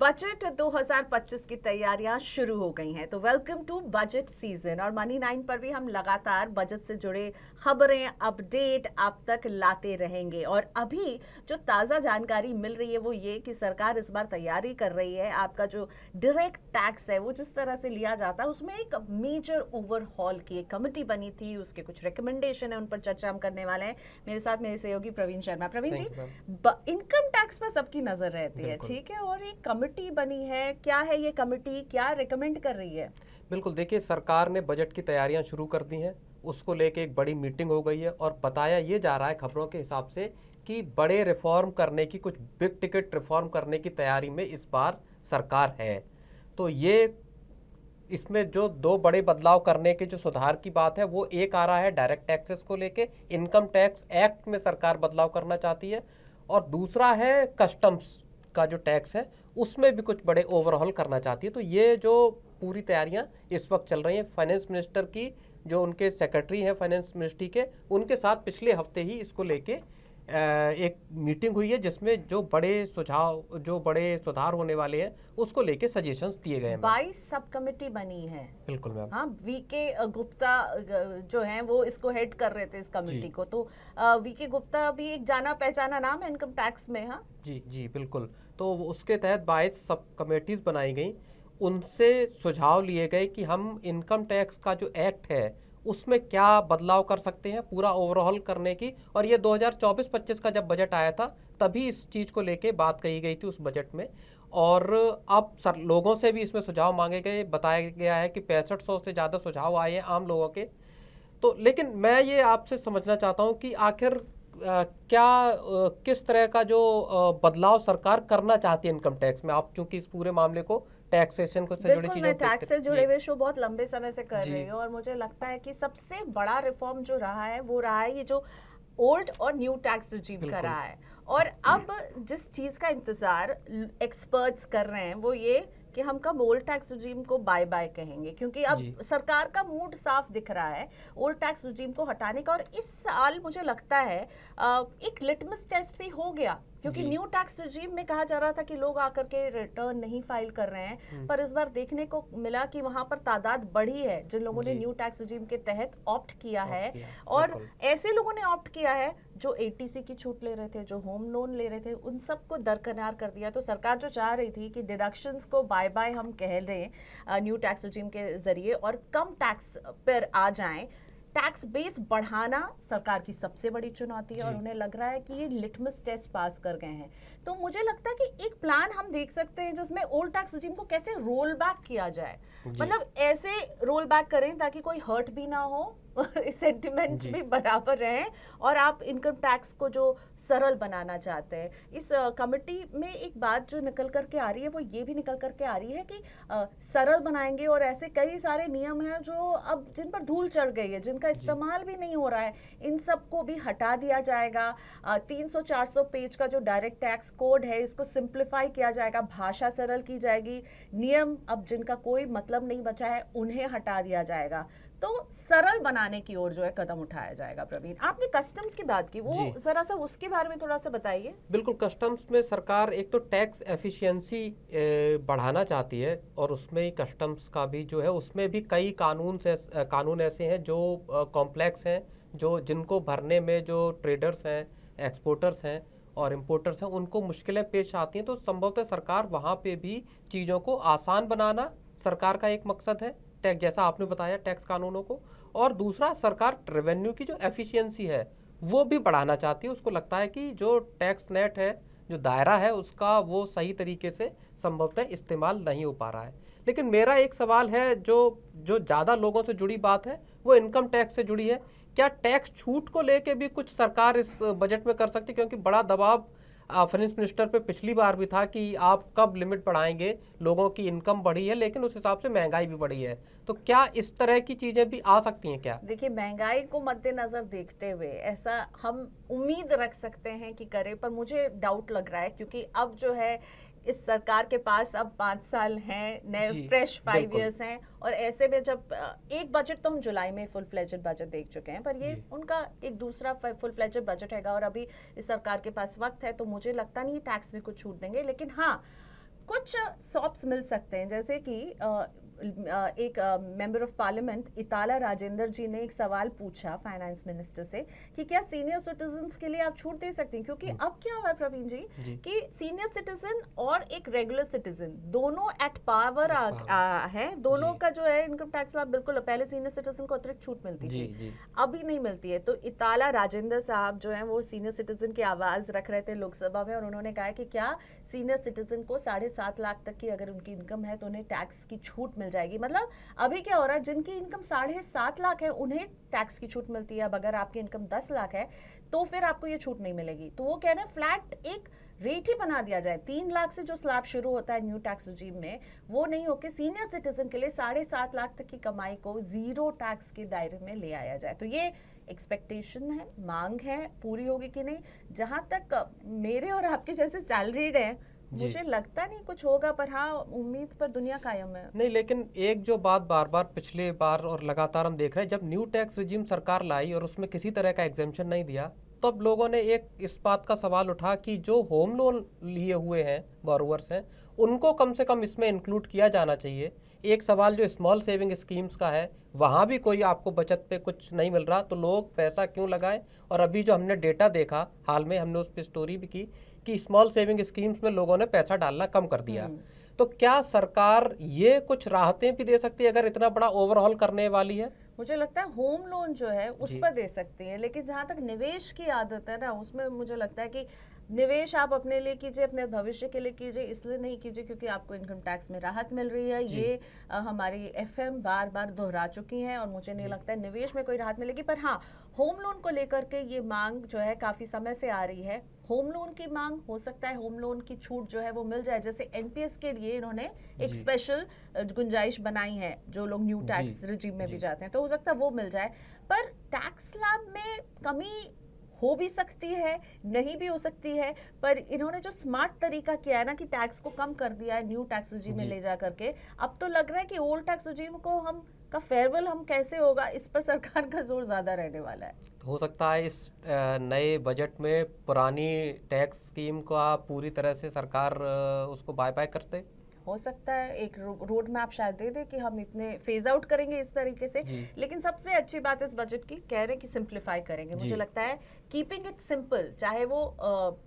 Budget 2025 की तैयारियां शुरू हो गई हैं, तो वेलकम टू बजट सीजन। और मनी 9 पर भी हम लगातार बजट से जुड़े खबरें, अपडेट आप तक लाते रहेंगे। और अभी जो ताज़ा जानकारी मिल रही है वो ये कि सरकार इस बार तैयारी कर रही है, आपका जो डायरेक्ट टैक्स है वो जिस तरह से लिया जाता है उसमें एक मेजर ओवरहॉल की एक कमेटी बनी थी, उसके कुछ रिकमेंडेशन है, उन पर चर्चा हम करने वाले हैं। मेरे साथ मेरे सहयोगी प्रवीण शर्मा। प्रवीण जी, इनकम टैक्स पर सबकी नजर रहती है, ठीक है, और एक कमेटी बनी है। क्या है ये कमेटी, क्या रिकमेंड कर रही है? बिल्कुल, देखिए सरकार ने बजट की तैयारियां शुरू कर दी हैं। उसको लेके एक बड़ी मीटिंग हो गई है और बताया ये जा रहा है खबरों के हिसाब से कि बड़े रिफॉर्म करने की, कुछ बिग टिकट रिफॉर्म करने की तैयारी में इस बार सरकार है। तो ये इसमें जो दो बड़े बदलाव करने के जो सुधार की बात है वो एक आ रहा है डायरेक्ट टैक्सेस को लेके, इनकम टैक्स एक्ट में सरकार बदलाव करना चाहती है, और दूसरा है कस्टम्स का जो टैक्स है उसमें भी कुछ बड़े ओवरहॉल करना चाहती है। तो ये जो पूरी तैयारियां इस वक्त चल रही हैं, फाइनेंस मिनिस्टर की जो उनके सेक्रेटरी हैं फाइनेंस मिनिस्ट्री के, उनके साथ पिछले हफ्ते ही इसको लेके एक मीटिंग हुई है जिसमें जो बड़े सुझाव, जो बड़े सुधार होने वाले हैं उसको लेके सजेशंस दिए गए हैं। 22 सब कमेटी बनी है। बिल्कुल मैम। हाँ, वीके गुप्ता जो हैं वो इसको हेड कर रहे थे इस कमेटी को। तो वीके गुप्ता भी एक जाना पहचाना नाम है इनकम टैक्स में। हाँ जी जी बिल्कुल। तो उसके तहत 22 सब कमेटीज बनाई गई, उनसे सुझाव लिए गए कि हम इनकम टैक्स का जो एक्ट है उसमें क्या बदलाव कर सकते हैं पूरा ओवरऑल करने की। और ये 2024-25 का जब बजट आया था तभी इस चीज़ को लेके बात कही गई थी उस बजट में। और अब सर लोगों से भी इसमें सुझाव मांगे गए, बताया गया है कि 6500 से ज़्यादा सुझाव आए हैं आम लोगों के। तो लेकिन मैं ये आपसे समझना चाहता हूँ कि आखिर किस तरह का जो बदलाव सरकार करना चाहती है इनकम टैक्स में। आप चूंकि इस पूरे मामले को टैक्सेशन को से जुड़ी बिल्कुल, चीजों मैं को टैक्स से जुड़े जी हुए शो बहुत लंबे समय से कर रही जी हूँ और मुझे लगता है कि सबसे बड़ा रिफॉर्म जो रहा है वो रहा है ये जो ओल्ड और न्यू टैक्स रिजीम का बिल्कुल रहा है। और अब जिस चीज का इंतजार एक्सपर्ट्स कर रहे हैं वो ये कि हम कब ओल्ड टैक्स रिजीम को बाय बाय कहेंगे, क्योंकि अब जी सरकार का मूड साफ दिख रहा है ओल्ड टैक्स रिजीम को हटाने का। और इस साल मुझे लगता है एक लिटमस टेस्ट भी हो गया, क्योंकि जी न्यू टैक्स रिजीम में कहा जा रहा था कि लोग आकर के रिटर्न नहीं फाइल कर रहे हैं, पर इस बार देखने को मिला कि वहां पर तादाद बढ़ी है जिन लोगों ने जी न्यू टैक्स रिजीम के तहत ऑप्ट किया ऑफ है। किया और बिल्कुल ऐसे लोगों ने ऑप्ट किया है जो एटीसी की छूट ले रहे थे, जो होम लोन ले रहे थे, उन सबको दरकिनार कर दिया। तो सरकार जो चाह रही थी कि डिडक्शंस को बाय बाय हम कह दें न्यू टैक्स रिजीम के जरिए और कम टैक्स पर आ जाएं, टैक्स बेस बढ़ाना सरकार की सबसे बड़ी चुनौती है। और जी उन्हें लग रहा है कि ये लिटमस टेस्ट पास कर गए हैं। तो मुझे लगता है कि एक प्लान हम देख सकते हैं जिसमें ओल्ड टैक्स रिजीम को कैसे रोल बैक किया जाए, जी मतलब ऐसे रोल बैक करें ताकि कोई हर्ट भी ना हो सेंटिमेंट्स जी भी बराबर रहें, और आप इनकम टैक्स को जो सरल बनाना चाहते हैं। इस कमेटी में एक बात जो निकल करके आ रही है वो ये भी निकल करके आ रही है कि सरल बनाएंगे, और ऐसे कई सारे नियम हैं जो अब जिन पर धूल चढ़ गई है, जिनका जी इस्तेमाल भी नहीं हो रहा है, इन सबको भी हटा दिया जाएगा। 300-400 पेज का जो डायरेक्ट टैक्स कोड है इसको सिंप्लीफाई किया जाएगा, भाषा सरल की जाएगी, नियम अब जिनका कोई मतलब नहीं बचा है उन्हें हटा दिया जाएगा। तो सरल बनाने की ओर जो है कदम उठाया जाएगा। प्रवीण, आपने कस्टम्स की बात की, वो जी जरा सा उसके बारे में थोड़ा सा बताइए। बिल्कुल। कस्टम्स में सरकार एक तो टैक्स एफिशिएंसी बढ़ाना चाहती है, और उसमें ही कस्टम्स का भी जो है उसमें भी कई कानून ऐसे हैं जो कॉम्प्लेक्स हैं, जो जिनको भरने में जो ट्रेडर्स हैं, एक्सपोर्टर्स हैं और इम्पोर्टर्स हैं उनको मुश्किलें पेश आती हैं। तो संभवतः सरकार वहाँ पे भी चीज़ों को आसान बनाना सरकार का एक मकसद है, टैक्स जैसा आपने बताया टैक्स कानूनों को। और दूसरा, सरकार रेवेन्यू की जो एफिशिएंसी है वो भी बढ़ाना चाहती है। उसको लगता है कि जो टैक्स नेट है, जो दायरा है उसका, वो सही तरीके से संभवतः इस्तेमाल नहीं हो पा रहा है। लेकिन मेरा एक सवाल है जो जो ज़्यादा लोगों से जुड़ी बात है वो इनकम टैक्स से जुड़ी है। क्या टैक्स छूट को लेके भी कुछ सरकार इस बजट में कर सकती है? क्योंकि बड़ा दबाव फाइनेंस मिनिस्टर पे पिछली बार भी था कि आप कब लिमिट बढ़ाएंगे, लोगों की इनकम बढ़ी है लेकिन उस हिसाब से महंगाई भी बढ़ी है। तो क्या इस तरह की चीजें भी आ सकती हैं क्या? देखिए, महंगाई को मद्देनजर देखते हुए ऐसा हम उम्मीद रख सकते हैं कि करे, पर मुझे डाउट लग रहा है, क्योंकि अब जो है इस सरकार के पास अब 5 साल हैं, नए जी फ्रेश 5 बिल्कुल इयर्स हैं। और ऐसे में जब एक बजट तो हम जुलाई में फुल फ्लेजेड बजट देख चुके हैं, पर ये जी उनका एक दूसरा फुल फ्लेजेड बजट हैगा और अभी इस सरकार के पास वक्त है। तो मुझे लगता नहीं टैक्स में कुछ छूट देंगे, लेकिन हाँ, कुछ सॉप्स मिल सकते हैं, जैसे कि एक मेंबर ऑफ पार्लियामेंट इताला राजेंद्र जी ने एक सवाल पूछा फाइनेंस मिनिस्टर से कि क्या सीनियर सिटीजन्स के लिए आप छूट दे सकते हैं, क्योंकि अब क्या हुआ है प्रवीण जी कि सीनियर सिटीजन और एक रेगुलर सिटीजन दोनों एट पावर है, दोनों का जो है इनकम टैक्स स्लैब बिल्कुल, पहले सीनियर सिटीजन को अतिरिक्त छूट मिलती थी, अभी नहीं मिलती है। तो इताला राजेंद्र साहब जो है वो सीनियर सिटीजन की आवाज रख रहे थे लोकसभा में, और उन्होंने कहा कि क्या सीनियर सिटीजन को 7.5 लाख तक की अगर उनकी इनकम है तो उन्हें टैक्स की छूट मिल जाएगी। मतलब अभी क्या हो रहा है, जिनकी इनकम 7.5 लाख है उन्हें टैक्स की छूट मिलती है, अब अगर आपकी इनकम 10 लाख है तो फिर आपको ये छूट नहीं मिलेगी। तो वो कह रहे हैं फ्लैट एक रेट ही बना दिया जाए, 3 लाख से जो स्लैब शुरू होता है न्यू टैक्स रिजीम में, वो नहीं होकर सीनियर सिटीजन के लिए 7.5 लाख तक की कमाई को जीरो टैक्स के दायरे में ले आया जाए। तो ये एक्सपेक्टेशन है, मांग है, पूरी होगी कि नहीं। जहां तक मेरे और आपके जैसे सैलरीड है, मुझे लगता नहीं कुछ होगा, पर हाँ उम्मीद पर दुनिया कायम है। नहीं, लेकिन एक जो बात बार बार पिछले बार और लगातार हम देख रहे हैं, जब न्यू टैक्स रिजीम सरकार लाई और उसमें किसी तरह का एग्जेम्पशन नहीं दिया, तब लोगों ने एक इस बात का सवाल उठा कि जो होम लोन लिए हुए हैं बोरोवर्स हैं, उनको कम से कम इसमें इंक्लूड किया जाना चाहिए। एक सवाल जो स्मॉल सेविंग स्कीम्स का है, वहाँ भी कोई आपको बचत पे कुछ नहीं मिल रहा, तो लोग पैसा क्यों लगाएं। और अभी जो हमने डेटा देखा, हाल में हमने उस पर स्टोरी भी की कि स्मॉल सेविंग स्कीम्स में लोगों ने पैसा डालना कम कर दिया। तो क्या सरकार ये कुछ राहतें भी दे सकती है अगर इतना बड़ा ओवरऑल करने वाली है? मुझे लगता है होम लोन जो है उस पर दे सकती है, लेकिन जहाँ तक निवेश की आदत है ना, उसमें मुझे लगता है कि निवेश आप अपने लिए कीजिए, अपने भविष्य के लिए कीजिए, इसलिए नहीं कीजिए क्योंकि आपको इनकम टैक्स में राहत मिल रही है। ये हमारी एफएम बार बार दोहरा चुकी हैं, और मुझे नहीं लगता है निवेश में कोई राहत मिलेगी। पर हाँ, होम लोन को लेकर के ये मांग जो है काफी समय से आ रही है। होम लोन की मांग, हो सकता है होम लोन की छूट जो है वो मिल जाए, जैसे एनपीएस के लिए इन्होंने एक स्पेशल गुंजाइश बनाई है जो लोग न्यू टैक्स रिजीम में भी जाते हैं, तो हो सकता है वो मिल जाए। पर टैक्स स्लैब में कमी हो भी सकती है, नहीं भी हो सकती है, पर इन्होंने जो स्मार्ट तरीका किया है ना कि टैक्स को कम कर दिया है न्यू टैक्स रिजीम में ले जा करके, अब तो लग रहा है कि ओल्ड टैक्स रिजीम को हम का फेयरवेल हम कैसे होगा, इस पर सरकार का जोर ज्यादा रहने वाला है। हो सकता है इस नए बजट में पुरानी टैक्स स्कीम का पूरी तरह से सरकार उसको बाय बाय करते, हो सकता है एक रोड मैप शायद दे दे कि हम इतने फेज आउट करेंगे इस तरीके से। लेकिन सबसे अच्छी बात इस बजट की कह रहे हैं कि सिंप्लीफाई करेंगे। मुझे लगता है कीपिंग इट सिंपल, चाहे वो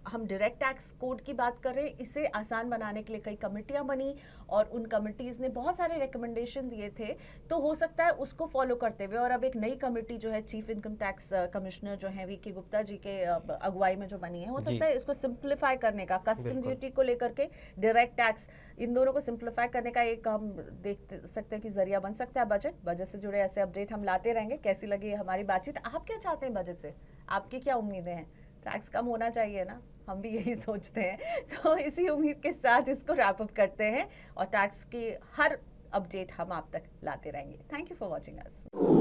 हम डायरेक्ट टैक्स कोड की बात करें, इसे आसान बनाने के लिए कई कमेटियां बनी और उन कमिटीज ने बहुत सारे रिकमेंडेशन दिए थे, तो हो सकता है उसको फॉलो करते हुए, और अब एक नई कमेटी जो है चीफ इनकम टैक्स कमिश्नर जो है वीके गुप्ता जी के अगुवाई में जो बनी है, हो सकता है इसको सिंप्लीफाई करने का, कस्टम ड्यूटी को लेकर के डायरेक्ट टैक्स, इन दोनों को सिंप्लीफाई करने का एक हम देख सकते हैं कि जरिया बन सकता है। बजट से जुड़े ऐसे अपडेट हम लाते रहेंगे। कैसी लगी हमारी बातचीत? आप क्या चाहते हैं बजट से? आपकी क्या उम्मीदें हैं? टैक्स कम होना चाहिए ना, हम भी यही सोचते हैं। तो इसी उम्मीद के साथ इसको रैप अप करते हैं और टैक्स की हर अपडेट हम आप तक लाते रहेंगे। Thank you for watching us.